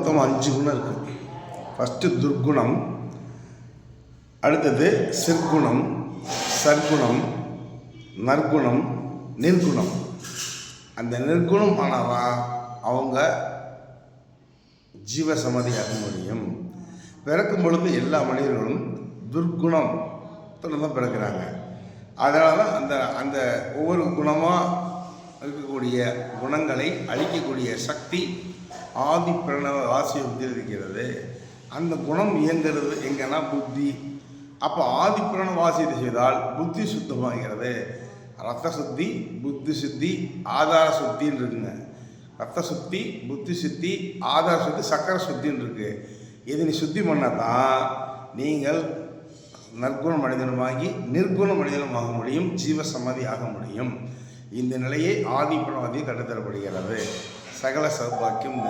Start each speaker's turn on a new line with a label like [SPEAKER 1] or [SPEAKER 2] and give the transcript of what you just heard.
[SPEAKER 1] மொத்தம் 5 குணம் இருக்குது. ஃபஸ்ட்டு துர்குணம், அடுத்தது சிற்குணம், சற்குணம், நற்குணம், நிர்குணம். அந்த நிர்குணம் ஆனவா அவங்க ஜீவசமாதியாக முடியும். பிறக்கும் பொழுது எல்லா மனிதர்களும் துர்குணத்தில் தான் பிறக்கிறாங்க. அதனால தான் அந்த அந்த ஒவ்வொரு குணமாக இருக்கக்கூடிய குணங்களை அழிக்கக்கூடிய சக்தி ஆதி பிரணவ வாசியத்தில் இருக்கிறது. அந்த குணம் இயங்கிறது எங்கன்னா புத்தி. அப்போ ஆதி பிரணவ வாசியத்தை செய்தால் புத்தி சுத்தமாகிறது. ரத்த சுத்தி, புத்தி சுத்தி, ஆதார சுத்தின்னு இருக்குங்க. ரத்த சுத்தி, புத்தி சுத்தி, ஆதார சுத்தி, சக்கர சுத்தின்னு இருக்குது. இது நீ சுத்தி பண்ணால் தான் நீங்கள் நற்குண மனிதனுமாகி நிர்குண மனிதனுமாக முடியும், ஜீவசமாதி ஆக முடியும். இந்த நிலையை ஆதி பிரணவாதி கற்றுத்தரப்படுகிறது. சகல சௌபாக்கியம்